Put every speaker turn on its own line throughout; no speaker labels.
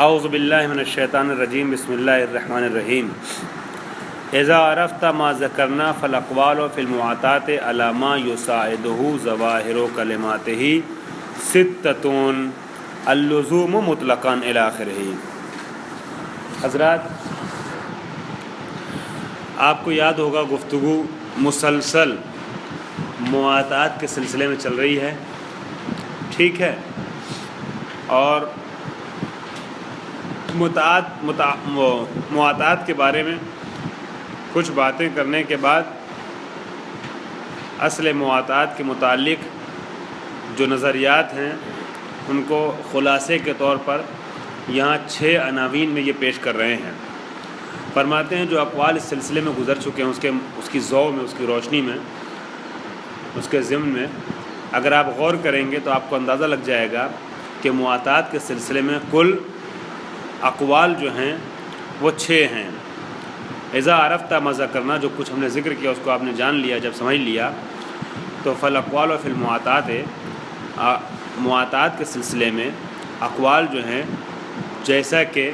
اعوذ باللہ من الشیطان الرجیم بسم اللہ الرحمن الرحیم اذا عرفت ما ذکرنا فالاقوال فی المعاطات علی ما یساعدہ ظواہر کلماتہ ستۃ اللزوم مطلقا الی آخرہ۔ حضرات، آپ کو یاد ہوگا گفتگو مسلسل معاطات کے سلسلے میں چل رہی ہے، ٹھیک ہے، اور معاطات کے بارے میں کچھ باتیں کرنے کے بعد اصل معاطات کے متعلق جو نظریات ہیں ان کو خلاصے کے طور پر یہاں 6 عناوین میں یہ پیش کر رہے ہیں۔ فرماتے ہیں جو اقوال اس سلسلے میں گزر چکے ہیں اس کی ضوء میں، اس کی روشنی میں، اس کے ضمن میں اگر آپ غور کریں گے تو آپ کو اندازہ لگ جائے گا کہ معاطات کے سلسلے میں کل اقوال جو ہیں وہ 6 ہیں۔ اذا عرفت ما ذکرنا، جو کچھ ہم نے ذکر کیا اس کو آپ نے جان لیا، جب سمجھ لیا تو فالاقوال فی المعاطات، معاطات کے سلسلے میں اقوال جو ہیں جیسا کہ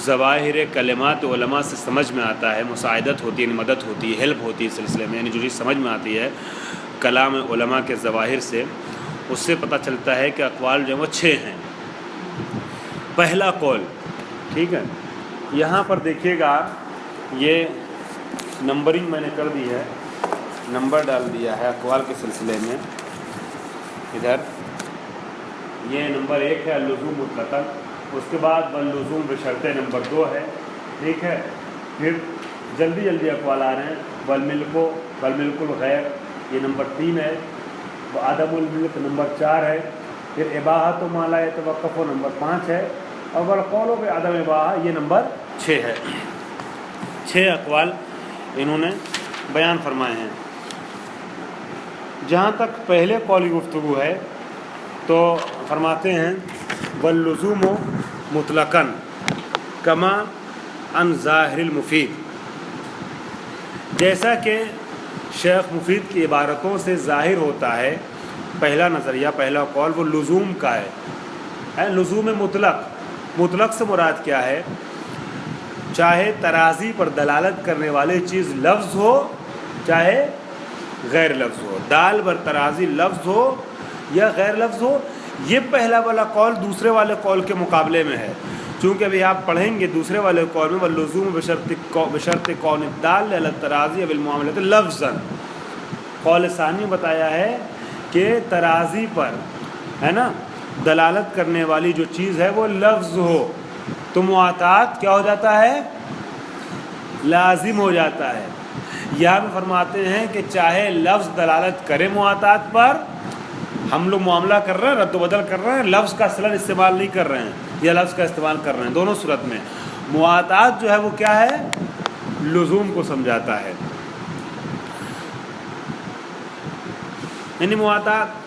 ظواہر کلمات علماء سے سمجھ میں آتا ہے، مساعدت ہوتی ہے، یعنی مدد ہوتی ہے، ہیلپ ہوتی ہے اس سلسلے میں، یعنی جو چیز سمجھ میں آتی ہے کلام علماء کے ظواہر سے، اس سے پتہ چلتا ہے کہ اقوال جو ہیں وہ 6 ہیں۔ پہلا قول، ٹھیک ہے، یہاں پر دیکھیے گا یہ نمبرنگ میں نے کر دی ہے، نمبر ڈال دیا ہے اقوال کے سلسلے میں۔ ادھر یہ نمبر 1 ہے اللزوم مطلقاً، اس کے بعد واللزوم بشرط نمبر 2 ہے، ٹھیک ہے، پھر جلدی اقوال آ رہے ہیں، والملک الغیر یہ نمبر 3 ہے، عدم الملک نمبر 4 ہے، پھر اباحۃ ما لا یتوقف نمبر 5 ہے، اور والقول بعدم اباحہ یہ نمبر 6 ہے۔ 6 اقوال انہوں نے بیان فرمائے ہیں۔ جہاں تک پہلے قول کی گفتگو ہے تو فرماتے ہیں واللزوم مطلقاً کما عن ظاہر المفید، جیسا کہ شیخ مفید کی عبارتوں سے ظاہر ہوتا ہے۔ پہلا نظریہ، پہلا قول وہ لزوم کا ہے، لزوم مطلق سے مراد کیا ہے؟ چاہے ترازی پر دلالت کرنے والے چیز لفظ ہو چاہے غیر لفظ ہو، دال بر ترازی لفظ ہو یا غیر لفظ ہو، یہ پہلا والا قول دوسرے والے قول کے مقابلے میں ہے، چونکہ ابھی آپ پڑھیں گے دوسرے والے قول میں واللزوم بشرط کون الدال علی الترازی او المعاملۃ لفظا، قول ثانی بتایا ہے کہ ترازی پر ہے نا دلالت کرنے والی جو چیز ہے وہ لفظ ہو تو معاطات کیا ہو جاتا ہے؟ لازم ہو جاتا ہے۔ یہاں بھی فرماتے ہیں کہ چاہے لفظ دلالت کرے معاطات پر، ہم لوگ معاملہ کر رہے ہیں، رد و بدل کر رہے ہیں، لفظ کا اصلاً استعمال نہیں کر رہے ہیں یا لفظ کا استعمال کر رہے ہیں، دونوں صورت میں معاطات جو ہے وہ کیا ہے؟ لزوم کو سمجھاتا ہے۔ یعنی معاطات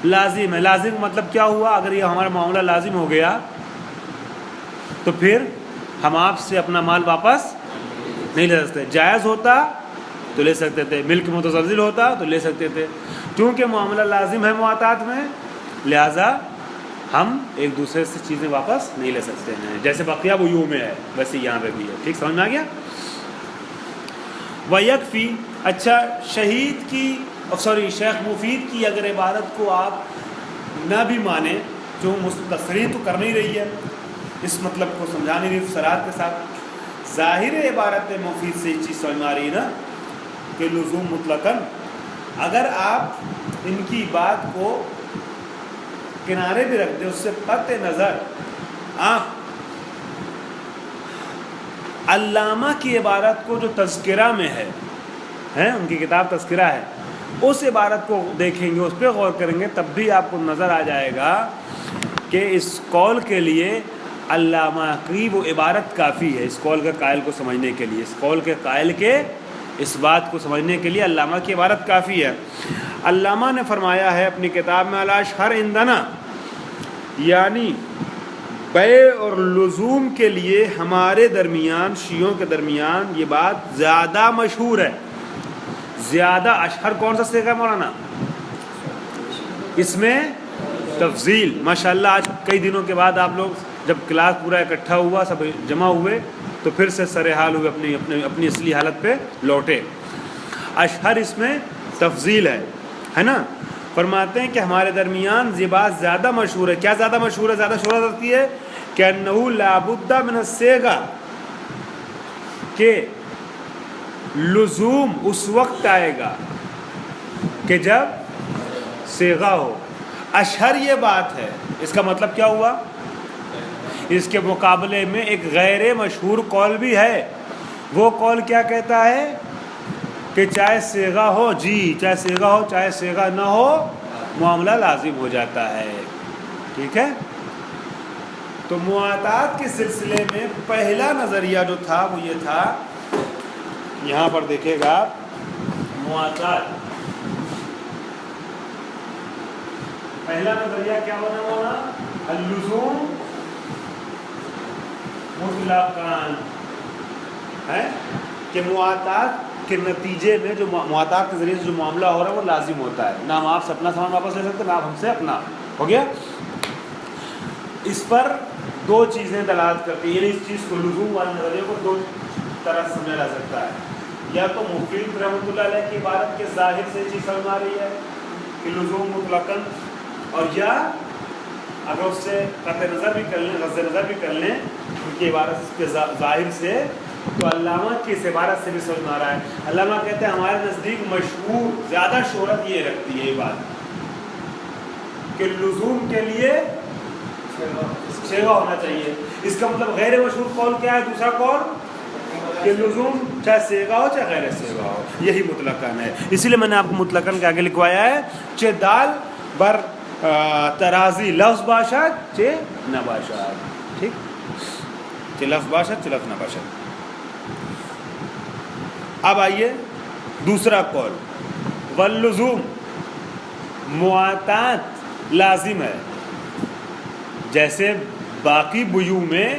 لازم ہے۔ لازم مطلب کیا ہوا؟ اگر یہ ہمارا معاملہ لازم ہو گیا تو پھر ہم آپ سے اپنا مال واپس نہیں لے سکتے۔ جائز ہوتا تو لے سکتے تھے، ملک متزلزل ہوتا تو لے سکتے تھے، کیونکہ معاملہ لازم ہے معاطات میں، لہٰذا ہم ایک دوسرے سے چیزیں واپس نہیں لے سکتے ہیں، جیسے بقیہ بیوع میں ہے ویسے یہاں پہ بھی ہے۔ ٹھیک سمجھ میں آ گیا؟ وَيَكْفِي، اچھا شیخ مفید کی اگر عبارت کو آپ نہ بھی مانیں، جو تصریح تو کر نہیں رہی ہے، اس مطلب کو سمجھا نہیں رہی فسرات کے ساتھ، ظاہر عبارت مفید سے یہ چیز سمجھ میں آ رہی ہے نا کہ لزوم مطلقاً، اگر آپ ان کی بات کو کنارے بھی رکھ دیں، اس سے قطع نظر آپ علامہ کی عبارت کو جو تذکرہ میں ہے، ان کی کتاب تذکرہ ہے، اس عبارت کو دیکھیں گے، اس پہ غور کریں گے، تب بھی آپ کو نظر آ جائے گا کہ اس قول کے لیے علامہ کی وہ عبارت کافی ہے، اس قول کے قائل کو سمجھنے کے لیے، اس قول کے قائل کے اس بات کو سمجھنے کے لیے علامہ کی عبارت کافی ہے۔ علامہ نے فرمایا ہے اپنی کتاب میں الاشہر عندنا، یعنی بیع اور لزوم کے لیے ہمارے درمیان، شیعوں کے درمیان یہ بات زیادہ مشہور ہے۔ زیادہ اشہر کون سا صیغہ ہے مولانا؟ اس میں تفضیل، ماشاءاللہ آج کئی دنوں کے بعد آپ لوگ جب کلاس پورا اکٹھا ہوا، سب جمع ہوئے، تو پھر سے سرحال ہوئے، اپنی اصلی حالت پہ لوٹے۔ اشہر اس میں تفضیل ہے نا۔ فرماتے ہیں کہ ہمارے درمیان یہ بات زیادہ مشہور ہے۔ کیا زیادہ مشہور ہے، زیادہ شہرت رکھتی ہے؟ کہ انہ لا بد من الصیغہ، کہ لزوم اس وقت آئے گا کہ جب صیغہ ہو۔ اشہر یہ بات ہے، اس کا مطلب کیا ہوا؟ اس کے مقابلے میں ایک غیر مشہور قول بھی ہے۔ وہ قول کیا کہتا ہے؟ کہ چاہے صیغہ ہو، جی چاہے صیغہ ہو چاہے صیغہ نہ ہو، معاملہ لازم ہو جاتا ہے۔ ٹھیک ہے؟ تو مواطات کے سلسلے میں پہلا نظریہ جو تھا وہ یہ تھا، یہاں پر دیکھے گا مواطات، پہلا نظریہ کیا ہونا؟ اللزوم مطلقاً، ہے کہ مواطات کے نتیجے میں جو مواطات کے ذریعے سے جو معاملہ ہو رہا ہے وہ لازم ہوتا ہے۔ نہ ہم آپ سے اپنا سامان واپس لے سکتے، نہ آپ ہم سے اپنا۔ ہو گیا؟ اس پر دو چیزیں دلالت کرتی ہیں، یعنی اس چیز کو، لزوم والے نظریے کو دو طرح سمجھا جا سکتا ہے۔ یا تو مفید رحمۃ اللہ علیہ کی عبارت کے ظاہر سے چیز سمجھ آ رہی ہے کہ لزوم مطلقاً، اور یا اگر اس سے قطع نظر بھی کر لیں، غض نظر بھی کر لیں ان کی عبارت کے ظاہر سے، تو علامہ کی اس عبارت سے بھی سمجھ میں آ رہا ہے۔ علامہ کہتے ہیں ہمارے نزدیک مشہور، زیادہ شہرت یہ رکھتی ہے یہ بات کہ لزوم کے لیے صیغہ ہونا چاہیے۔ اس کا مطلب غیر مشہور قول کیا ہے؟ دوسرا قول کہ لزوم چاہے صیغہ ہو چاہے غیر صیغہ ہو، یہی مطلقاً ہے۔ اسی لیے میں نے آپ کو مطلقاً کے آگے لکھوایا ہے، چہ دال بر ترازی لفظ باشد چہ نہ باشد۔ ٹھیک، چہ لفظ باشد چہ لفظ نہ باشد۔ اب آئیے دوسرا قول، واللزوم، مواطات لازم ہے۔ جیسے باقی بیوع میں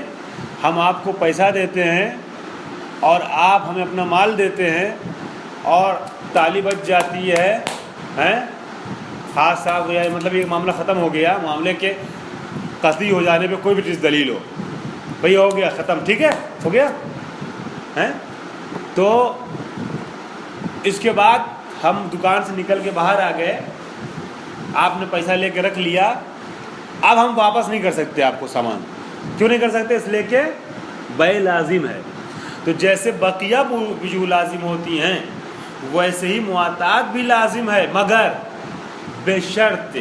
ہم آپ کو پیسہ دیتے ہیں اور آپ ہمیں اپنا مال دیتے ہیں اور تالی بچ جاتی ہے، ہاتھ صاف ہو جائے، مطلب یہ معاملہ ختم ہو گیا، معاملے کے قصدی ہو جانے پہ کوئی بھی چیز دلیل ہو، بھئی ہو گیا ختم، ٹھیک ہے، ہو گیا ہے۔ تو اس کے بعد ہم دکان سے نکل کے باہر آ گئے، آپ نے پیسہ لے کے رکھ لیا، اب ہم واپس نہیں کر سکتے آپ کو سامان۔ کیوں نہیں کر سکتے؟ اس لیے کہ بیع لازم ہے۔ تو جیسے بقیہ بیوع لازم ہوتی ہیں ویسے ہی مواطات بھی لازم ہے، مگر بشرط،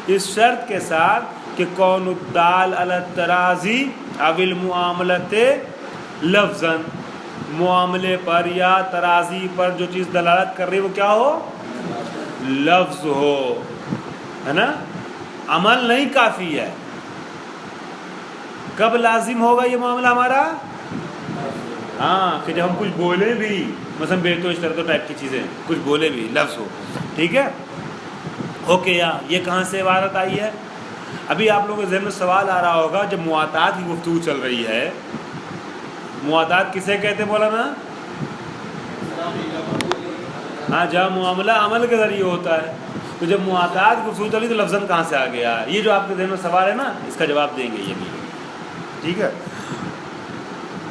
اس شرط کے ساتھ کہ کون الدال علی التراضی او المعاملۃ لفظاً، معاملے پر یا ترازی پر جو چیز دلالت کر رہی ہے وہ کیا ہو؟ لفظ ہو، ہے نا۔ عمل نہیں کافی ہے۔ کب لازم ہوگا یہ معاملہ ہمارا؟ ہاں، کہ جب ہم کچھ بولے بھی، مثلا بیتو اشترطو ٹائپ کی چیزیں کچھ بولے بھی، لفظ ہو، ٹھیک ہے۔ اوکے، یہ کہاں سے عبارت آئی ہے؟ ابھی آپ لوگوں کے ذہن میں سوال آ رہا ہوگا، جب مواطات کی گفتگو چل رہی ہے، مواطات کسے کہتے مولانا؟ ہاں، جب معاملہ عمل کے ذریعے ہوتا ہے، تو جب مواطات گفتگو چلی تو لفظاً کہاں سے آ گیا؟ یہ جو آپ کے ذہن میں سوال ہے نا، اس کا جواب دیں گے یہ بھی، ٹھیک ہے۔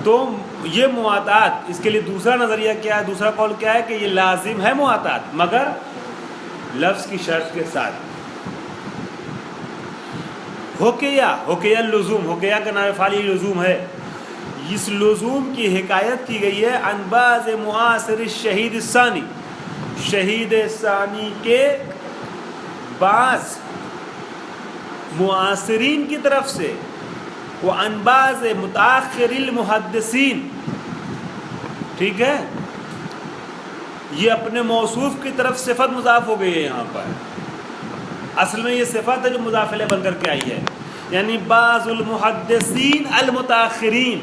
تو یہ مواطات، اس کے لیے دوسرا نظریہ کیا ہے، دوسرا قول کیا ہے کہ یہ لازم ہے مواطات، مگر لفظ کی شرط کے ساتھ۔ ہوکیا لزوم، ہوکیا کا نام فعل لزوم ہے۔ اس لزوم کی حکایت کی گئی ہے عن بعض معاصر الشہید الثانی، شہید ثانی کے بعض معاصرین کی طرف سے، وعن بعض متاخر المحدثین، ٹھیک ہے۔ یہ اپنے موصوف کی طرف صفت مضاف ہو گئی ہے یہاں پر، اصل میں یہ صفت ہے جو مضاف الیہ بن کر کے آئی ہے، یعنی بعض المحدثین المتاخرین،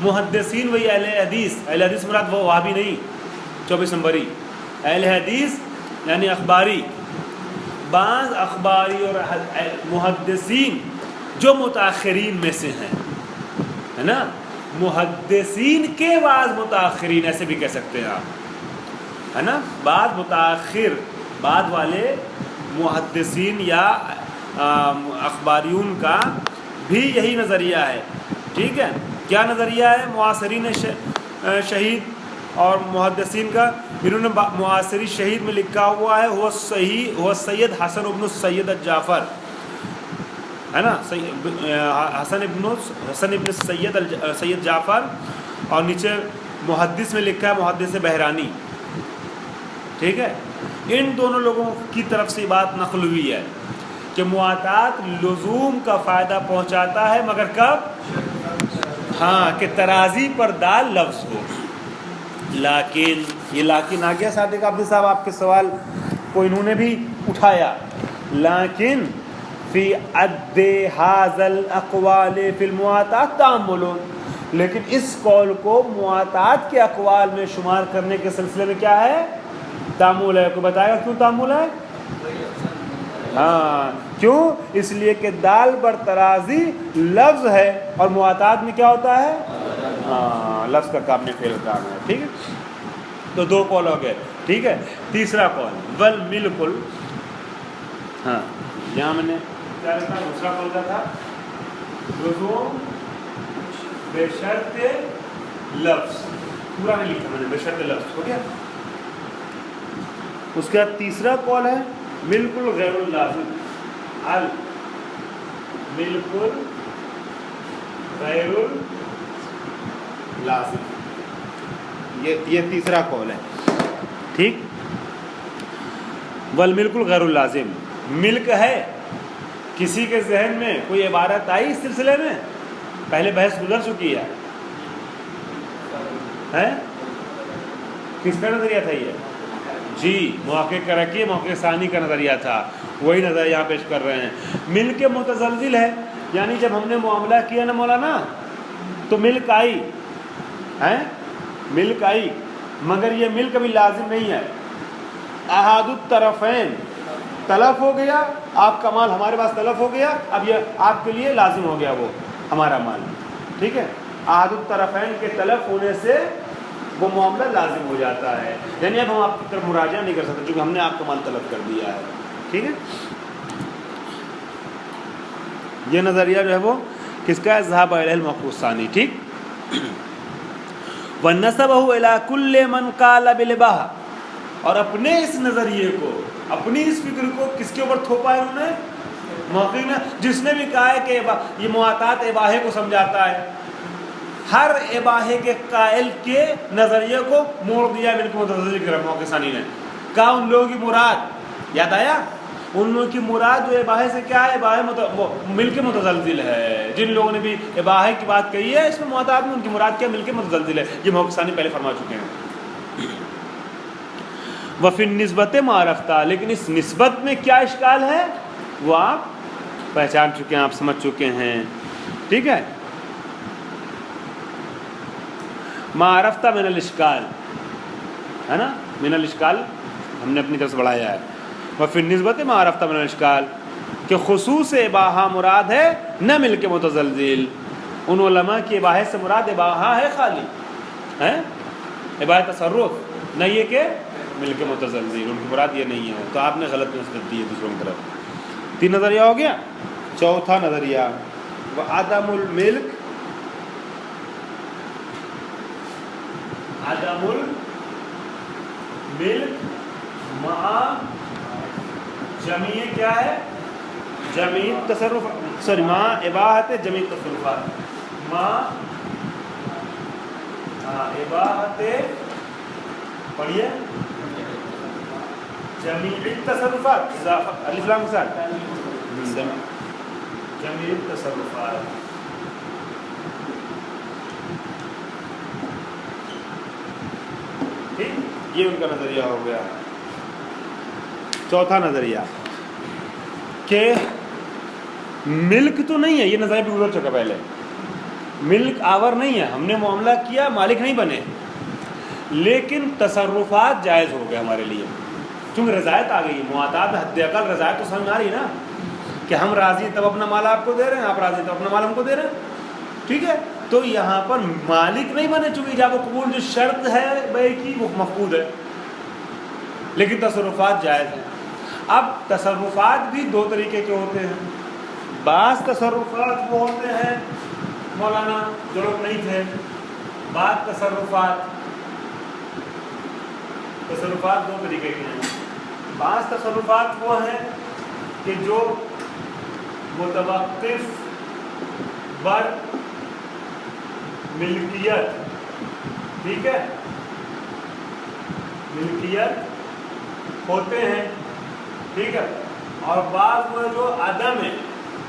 محدثین وہی اہل حدیث، اہل حدیث مراد وہ وہابی نہیں 24 نمبری، اہل حدیث یعنی اخباری، بعض اخباری اور محدثین جو متاخرین میں سے ہیں، ہے نا، محدثین کے بعض متاخرین ایسے بھی کہہ سکتے ہیں آپ، ہے نا، بعض متاخر، بعد والے محدثین یا اخباریون کا بھی یہی نظریہ ہے. ٹھیک ہے, کیا نظریہ ہے معاصرین شہید اور محدثین کا؟ انہوں نے معاصری شہید میں لکھا ہوا ہے ہوا سید حسن ابن السید الجعفر, ہے نا, حسن ابن سید جعفر, اور نیچے محدث میں لکھا ہے محدث بحرانی. ٹھیک ہے, ان دونوں لوگوں کی طرف سے بات نقل ہوئی ہے کہ مواطات لزوم کا فائدہ پہنچاتا ہے, مگر کب؟ ہاں, کہ ترازی پر دال لفظ ہو. لیکن یہ لیکن آ گیا صادق عابد صاحب, آپ کے سوال کو انہوں نے بھی اٹھایا. لیکن فی عد ھذا الاقوال فی المواطات تامل, لیکن اس قول کو مواطات کے اقوال میں شمار کرنے کے سلسلے میں کیا ہے؟ تامل ہے. کوئی بتائے گا کیوں تامل ہے؟ ہاں, کیوں؟ اس لیے کہ دال بر ترازی لفظ ہے اور مواطات میں کیا ہوتا ہے؟ ہاں, لفظ کا کام نے فعل کام ہے. ٹھیک ہے, تو دو قول ہو گئے. ٹھیک ہے, تیسرا قول والملک, ہاں یہاں میں نے کیا لکھا, دوسرا قول کا تھا لزوم بشرط لفظ, پورا نہیں لکھا میں نے, بشرط لفظ ہو گیا. اس کا تیسرا قول ہے بالکل غیر اللازم, بالکل غیر اللازم, یہ تیسرا قول ہے. ٹھیک, والملک غیر اللازم, ملک ہے, کسی کے ذہن میں کوئی عبارت آئی اس سلسلے میں؟ پہلے بحث گزر چکی ہے. کس کا نظریہ تھا یہ؟ جی, محقق کرکی محقق ثانی کا نظریہ تھا, وہی نظریہ یہاں پیش کر رہے ہیں. ملک متزلزل ہے, یعنی جب ہم نے معاملہ کیا نا مولانا تو ملک آئی ہے, ملک آئی, مگر یہ ملک ابھی لازم نہیں ہے. احاد الطرفین تلف ہو گیا, آپ کا مال ہمارے پاس تلف ہو گیا, اب یہ آپ کے لیے لازم ہو گیا وہ ہمارا مال. ٹھیک ہے, احاد الطرفین کے تلف ہونے سے وہ معاملہ لازم ہو جاتا ہے, یعنی اب ہم آپ کی طرف مراجعہ نہیں کر سکتے چونکہ ہم نے آپ کا مال طلب کر دیا ہے. ٹھیک ہے, یہ نظریہ جو ہے وہ کس کا ہے؟ ذهب الیہ المحقق ثانی. ٹھیک, ونسبه الی کل من قال بالاباحہ, اور اپنے اس نظریے کو, اپنی اس فکر کو کس کے اوپر تھوپا ہے انہوں نے؟ محقق نے, جس نے بھی کہا ہے کہ یہ مواطات اباحے کو سمجھاتا ہے. ہر اباحے کے قائل کے نظریے کو موڑ دیا ملک متزلزل کے محقق ثانی نے. کہا ان لوگوں کی مراد یاد آیا, ان لوگوں کی مراد جو اباحے سے کیا ہے؟ اباحے ملک متزلزل ہے. جن لوگوں نے بھی اباحے کی بات کہی ہے اس میں مواطات میں ان کی مراد کیا؟ ملک متزلزل ہے. یہ محقق ثانی پہلے فرما چکے ہیں. وفی النسبت معرفتہ, لیکن اس نسبت میں کیا اشکال ہے وہ آپ پہچان چکے ہیں, آپ سمجھ چکے ہیں. ٹھیک ہے, معرفتہ من الاشکال ہے نا, من الاشکال ہم نے اپنی طرف سے بڑھایا ہے. وفی النسبت معرفتہ من الاشکال, کہ خصوص اباحہ مراد ہے نہ ملک متزلزل. ان علماء کی اباحے سے مراد اباحہ ہے خالی ہے, اباحہ تصرف, نہ یہ کہ ملک متزلزل, ان کی مراد یہ نہیں ہے. تو آپ نے غلط نسبت دی ہے دوسروں کی طرف. 3 نظریہ ہو گیا. چوتھا نظریہ وعدم الملک, عدم الملک مع جمیع کیا ہے؟ جمیع تصرف, سوری مع اباحت جمیع تصرفات, مع اباحت, پڑھیے, جمیع تصرفات, الف لام کے ساتھ, جمیع تصرفات. یہ ان کا نظریہ ہو گیا. چوتھا نظریہ کہ ملک تو نہیں ہے, یہ نظریہ بھی گزر چکا پہلے, ملک آور نہیں ہے, ہم نے معاملہ کیا, مالک نہیں بنے, لیکن تصرفات جائز ہو گئے ہمارے لیے چونکہ رضایت آ گئی. مواطات حد اقل رضایت تو سمجھ آ رہی نا کہ ہم راضی تب اپنا مال آپ کو دے رہے ہیں, آپ راضی تب اپنا مال ہم کو دے رہے ہیں. ٹھیک ہے, تو یہاں پر مالک نہیں بنے چونکہ ایجاب و قبول جو شرط ہے بے کی وہ مفقود ہے, لیکن تصرفات جائز ہیں. اب تصرفات بھی 2 طریقے کے ہوتے ہیں. بعض تصرفات وہ ہوتے ہیں مولانا جو لوگ نہیں تھے، بعض تصرفات دو طریقے کے ہیں۔ بعض تصرفات وہ ہیں کہ جو متوقف بر ملکیت، ٹھیک ہے، ملکیت ہوتے ہیں، ٹھیک ہے، اور بعض وہ جو عدم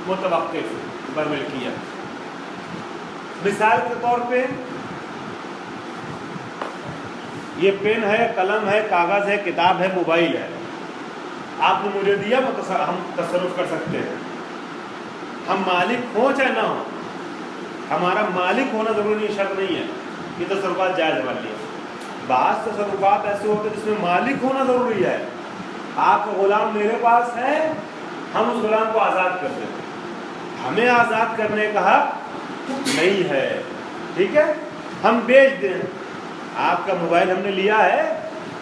متوقف بر ملکیت۔ مثال کے طور پہ یہ پین ہے، قلم ہے، کاغذ ہے، کتاب ہے، موبائل ہے، آپ نے مجھے دیا، ہم تصرف کر سکتے ہیں، ہم مالک ہوں چاہے نہ ہوں، ہمارا مالک ہونا ضروری نہیں، شرط نہیں ہے، یہ تصرفات جائز ہے ہمارے لیے۔ بعض تصرفات ایسے ہوتے ہیں جس میں مالک ہونا ضروری ہے، آپ کا غلام میرے پاس ہے، ہم اس غلام کو آزاد کر دیں، ہمیں آزاد کرنے کا حق نہیں ہے، ٹھیک ہے، ہم بیچ دیں، آپ کا موبائل ہم نے لیا ہے،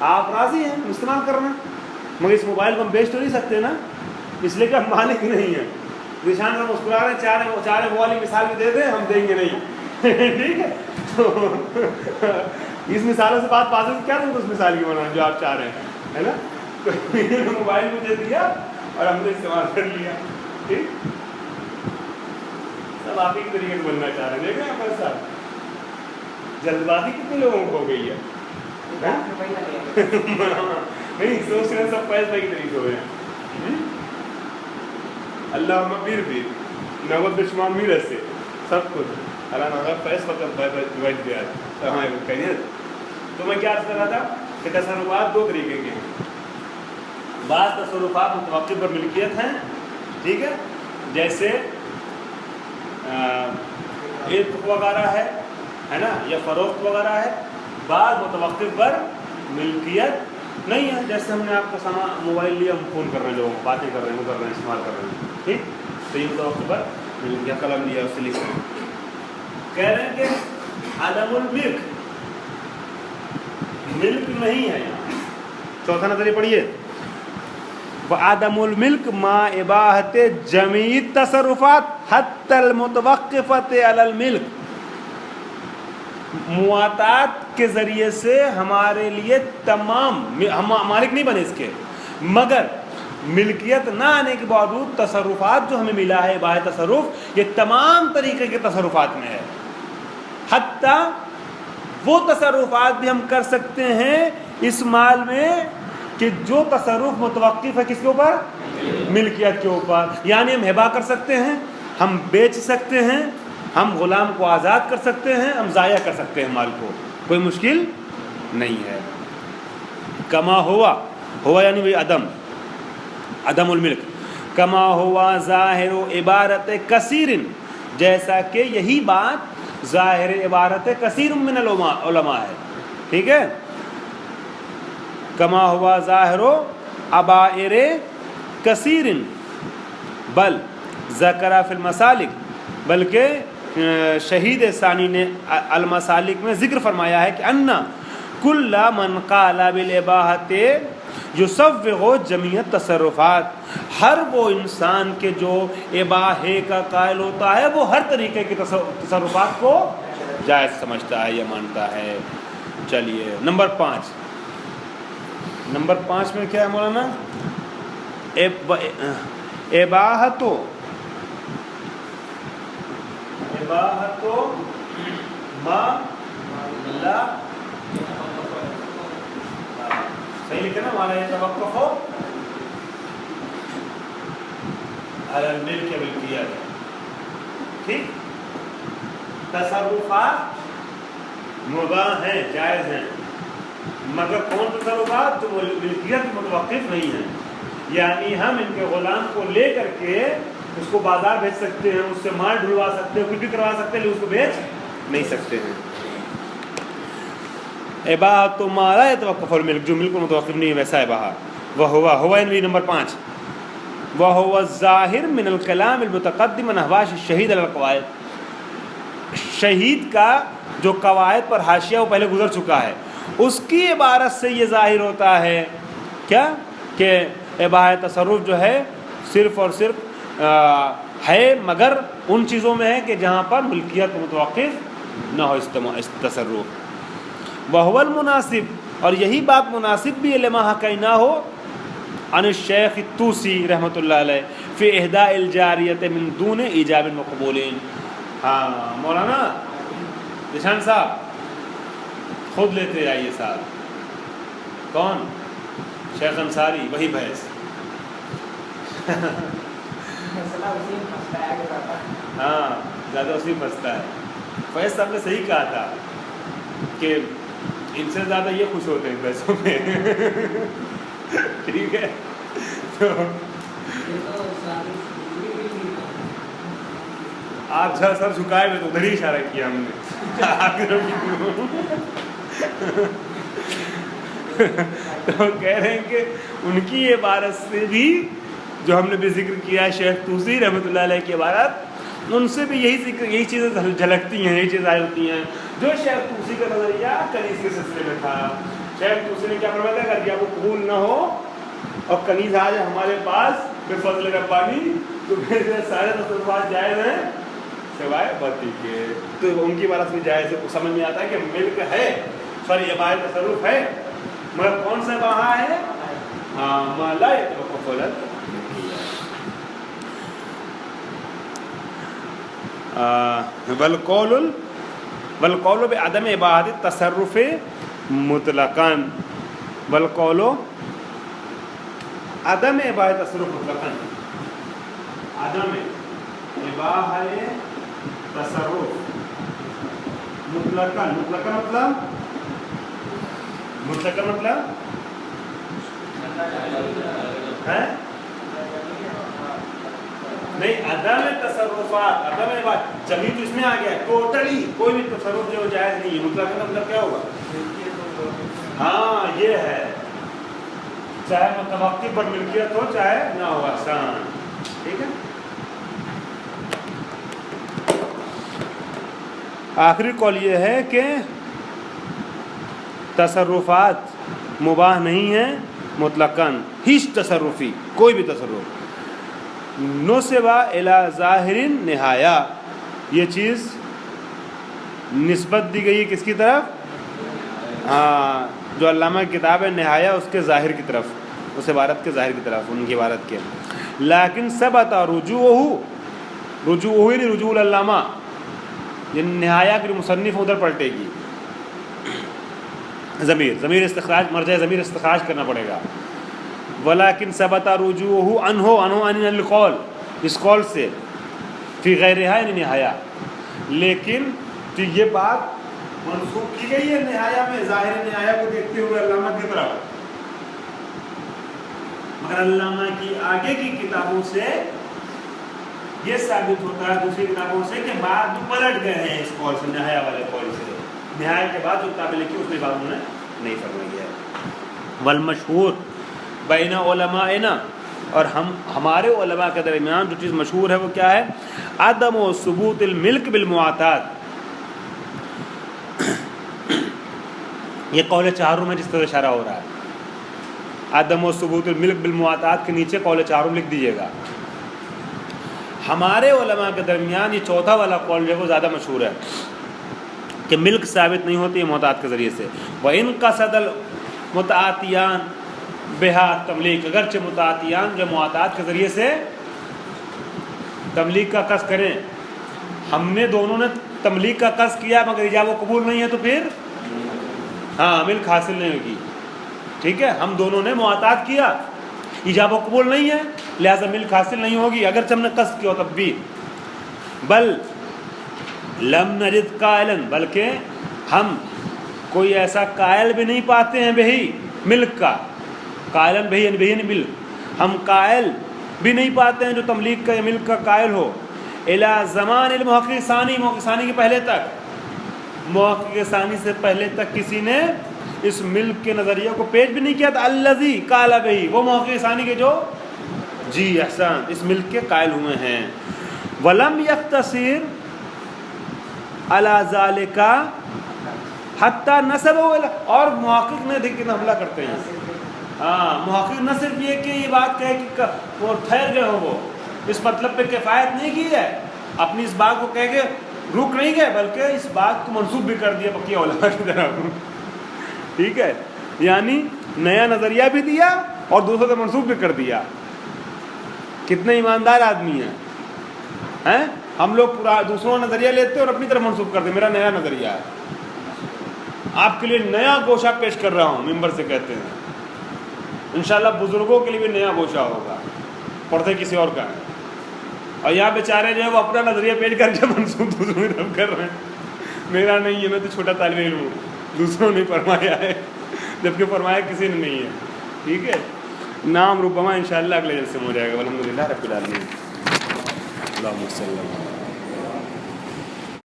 آپ راضی ہیں استعمال کرنا، مگر اس موبائل کو ہم بیچ تو نہیں سکتے نا، اس لیے کہ ہم مالک نہیں ہیں۔ نشان کا مسکرا رہے ہیں، چارے وہ والی مثال بھی دے دیں، ہم دیں گے نہیں، ٹھیک ہے، تو اس مثالوں سے بات واضح کیا دوں اس مثال کی بنا جو آپ چاہ رہے ہیں، ہے نا، تو موبائل مجھے دیا اور ہم نے استعمال کر لیا، ٹھیک، سب آپ ہی کے طریقے سے بننا چاہ رہے ہیں، دیکھیں آپ ایسا جلد بازی کتنے لوگوں کو ہو گئی ہے، نہیں سوچ رہے سب فیصلہ کی طریقے ہوئے ہیں، اللہ پیر بھی نوت بشمار میر سے سب کچھ اللہ نظر فیصلہ بچ گیا۔ تو میں کیا عرض کر رہا تھا کہ تصرفات دو طریقے کے ہیں، بعض تصرفات متوقف پر ملکیت ہیں، ٹھیک ہے، جیسے عتق وغیرہ ہے نا، یا فروخت وغیرہ ہے، بعض متوقف پر ملکیت نہیں ہے، جیسے ہم نے آپ کا موبائل لیا، ہم فون کر رہے ہیں، لوگوں کو باتیں کر رہے ہیں، وہ کر رہے ہیں، استعمال کر رہے ہیں، ٹھیک، تو یہ متوقف پر ملکیت، قلم لیا اس سے لکھ رہے ہیں، کہہ رہے ہیں کہ عدم الملک، ملک نہیں ہے یہاں۔ چوتھا نظریہ پڑھیے، وعدم الملک ما اباحت جمیع تصرفات حتی المتوقفت علی الملک، مواطات کے ذریعے سے ہمارے لیے تمام، ہم مالک نہیں بنے اس کے، مگر ملکیت نہ آنے کے باوجود تصرفات جو ہمیں ملا ہے باہر تصرف، یہ تمام طریقے کے تصرفات میں ہے، حتیٰ وہ تصرفات بھی ہم کر سکتے ہیں اس مال میں کہ جو تصرف متوقف ہے کس کے اوپر، ملکیت کے اوپر، یعنی ہم ہبہ کر سکتے ہیں، ہم بیچ سکتے ہیں، ہم غلام کو آزاد کر سکتے ہیں، ہم ضائع کر سکتے ہیں مال کو، کوئی مشکل نہیں ہے۔ کما ہوا یعنی وہی عدم الملک، کما ہوا ظاہر و عبارت کثیر، جیسا کہ یہی بات ظاہر عبارت کثیر من العلماء ہے، ٹھیک ہے، کما ہوا ظاہر و عبائر کثیر، بل ذکر فی المسالک، بلکہ شہید ثانی نے المسالک میں ذکر فرمایا ہے کہ ان کل من قال بالاباحۃ یصوغ جمیع التصرفات، ہر وہ انسان کے جو اباحے کا قائل ہوتا ہے وہ ہر طریقے کے تصرفات کو جائز سمجھتا ہے یا مانتا ہے۔ چلیے نمبر 5 میں کیا ہے مولانا، اباحت ما لا، صحیح لکھے نا، ہمارا یہ توقف ہو علی الملک ملکیت، ٹھیک، تصرفات مباح ہیں، جائز ہیں، مگر کون تصرفات جو ملکیت متوقف نہیں ہیں، یعنی ہم ان کے غلام کو لے کر کے اس کو بازار بھیج سکتے ہیں، اس سے مال ڈھلوا سکتے ہیں، کچھ بھی کروا سکتے ہیں، لیکن اس کو بیچ نہیں سکتے ہیں۔ اباحۃ ما لا يتوقف الملک، جو ملک متوقف نہیں ہے ویسا اباحہ، وہو یعنی نمبر 5، وہو الظاہر من الکلام المتقدم من احواش الشہید علی القواعد، شہید کا جو قواعد پر حاشیہ وہ پہلے گزر چکا ہے، اس کی عبارت سے یہ ظاہر ہوتا ہے کیا کہ اباحہ تصرف جو ہے صرف اور صرف ہے مگر ان چیزوں میں ہے کہ جہاں پر ملکیت متوقف نہ ہو اس تصرف۔ وہو المناسب، اور یہی بات مناسب بھی لما حکینا ہو عن الشیخ الطوسی رحمۃ اللہ علیہ فی اہداء الجاریۃ من دون ایجاب مقبول۔ ہاں مولانا نشان صاحب خود لیتے آئیے صاحب۔ کون؟ شیخ انصاری، وہی بحث۔ ہاں زیادہ اسی پھنستا ہے۔ فیض صاحب نے صحیح کہا تھا کہ ان سے زیادہ یہ خوش ہوتے ہیں پیسوں میں۔ ٹھیک ہے، تو آپ جہاں سر جھکائے ہوئے تو ادھر ہی اشارہ کیا ہم نے۔ تو کہہ رہے ہیں کہ ان کی عبارت سے بھی جو ہم نے بھی ذکر کیا ہے شیخ طوسی رحمۃ اللہ علیہ کی عبارت، ان سے بھی یہی چیزیں جھلکتی ہیں، یہی چیزیں ہوتی ہیں جو شیخ طوسی کا نظریہ کنیز کے سلسلے میں تھا۔ شیخ طوسی نے کیا فرمایا تھا؟ اگر کیا وہ قبول نہ ہو اور کنیز آ جائے ہمارے پاس بے فضل ربانی تو پھر سارے تصرفات جائز ہیں سوائے بتی کے۔ تو ان کی عبارت میں جائز سمجھ میں آتا ہے کہ ملک ہے، سوری عبادت تصرف ہے، مگر کون سا وہاں ہے؟ ہاں ما لا يتوقف على والقول بعدم اباحت التصرف مطلقاً، والقول عدم اباحت التصرف مطلقاً، عدم اباحت تصرف مطلقاً، مطلقاً مطلب ہے نہیں، عدم تصرفات، عدم بات چلی تو اس میں آ گیا ٹوٹلی کوئی بھی تصرف جو جائز نہیں ہے۔ مطلق کا مطلب کیا ہوگا؟ ہاں یہ ہے، چاہے متوقف پر ملکیت ہو چاہے نہ ہو، آسان۔ ٹھیک ہے، آخری قول یہ ہے کہ تصرفات مباح نہیں ہیں مطلقاً، ہیچ تصرفی، کوئی بھی تصرف نسبہ الی ظاہر نہایہ، یہ چیز نسبت دی گئی ہے کس کی طرف؟ ہاں جو علامہ کی کتاب ہے نہایہ، اس کے ظاہر کی طرف، اس عبارت کے ظاہر کی طرف، ان کی عبارت کے۔ لیکن ثبت رجوعہ یعنی رجوع العلامہ، یہ نہایہ کے مصنف ادھر پلٹے گی، ضمیر استخراج، مرجع ضمیر استخراج کرنا پڑے گا۔ ولیکن ثبت رجوعہ عنہ عن القول، اس قول سے، فی غیرہا یعنی نہایہ، لیکن تو یہ بات منسوخ کی گئی ہے نہایہ میں، ظاہر نہایہ کو دیکھتے ہوئے علامہ کی طرف، مگر علامہ کی آگے کی کتابوں سے یہ ثابت ہوتا ہے، دوسری کتابوں سے، کہ بعد میں پلٹ گئے ہیں اس قول سے، نہایہ والے قول سے۔ نہایہ کے بعد جو کتابیں لکھی اس میں بات انہوں نے نہیں فرمائی ہے۔ والمشہور بین علمائنا، اور ہمارے علماء کے درمیان جو چیز مشہور ہے وہ کیا ہے؟ عدم و ثبوت الملک بالمعاطات، یہ قول چہارم میں جس طرح اشارہ ہو رہا ہے، عدم و ثبوت الملک بالمعاطات کے نیچے قول چہارم لکھ دیجیے گا۔ ہمارے علماء کے درمیان یہ چوتھا والا قول جو ہے وہ زیادہ مشہور ہے کہ ملک ثابت نہیں ہوتی ہے معاطات کے ذریعے سے۔ وَإِن قَصَدَ الْمُتَعَاطِيَانِ بِهَا تملیک، اگرچہ متعاطیان جو معاطات کے ذریعے سے تملیک کا قصد کریں، ہم نے دونوں نے تملیک کا قصد کیا مگر ایجاب و قبول نہیں ہے تو پھر ہاں ملک حاصل نہیں ہوگی۔ ٹھیک ہے، ہم دونوں نے معاطات کیا، ایجاب و قبول نہیں ہے، لہذا ملک حاصل نہیں ہوگی اگرچہ ہم نے قصد کیا تب بھی۔ بل لم نجد قائلا، بلکہ ہم کوئی ایسا قائل بھی نہیں پاتے ہیں بہی ملک کا، قائلن بہی یعنی ملک، ہم قائل بھی نہیں پاتے ہیں جو تملیک کا یا ملک کا قائل ہو، الی زمان المحقق ثانی، محقق ثانی کے پہلے تک، محقق ثانی سے پہلے تک کسی نے اس ملک کے نظریہ کو پیش بھی نہیں کیا تھا۔ الذی قال بہی، وہ محقق ثانی کے جو جی احسان اس ملک کے قائل ہوئے ہیں۔ ولم یقتصر علی ذالک حتی نسبہ، اور محقق نے دیکھ کتنا حملہ کرتے ہیں، ہاں محقق نہ صرف یہ کہ یہ بات کہے کہ وہ ٹھہر گئے ہو وہ، اس مطلب پہ کفایت نہیں کی ہے، اپنی اس بات کو کہہ کے رک نہیں گئے، بلکہ اس بات کو منسوخ بھی کر دیا بقیہ علماء کی طرح. ٹھیک ہے، یعنی نیا نظریہ بھی دیا اور دوسروں سے منسوخ بھی کر دیا. کتنے ایماندار آدمی ہیں ہم لوگ دوسروں کا نظریہ لیتے ہیں اور اپنی طرف منسوخ کرتے ہیں. میرا نیا نظریہ ہے، آپ کے لیے نیا گوشہ پیش کر رہا ہوں، ممبر سے کہتے ہیں. انشاءاللہ بزرگوں کے لیے بھی نیا گوشہ ہوگا، پردے کسی اور کا ہے. اور یہاں بیچارے جو ہے وہ اپنا نظریہ پیش کر کے منسوخ دوسروں کی طرف کر رہے ہیں. میرا نہیں ہے، میں تو چھوٹا طالب علم ہوں، دوسروں نے فرمایا ہے، جبکہ فرمایا کسی نے نہیں ہے. ٹھیک ہے، نام ربما انشاءاللہ اگلے جلسے میں ہو جائے گا. الحمدللہ رب العالمین. اللہم صلی اللہ علیہ وسلم.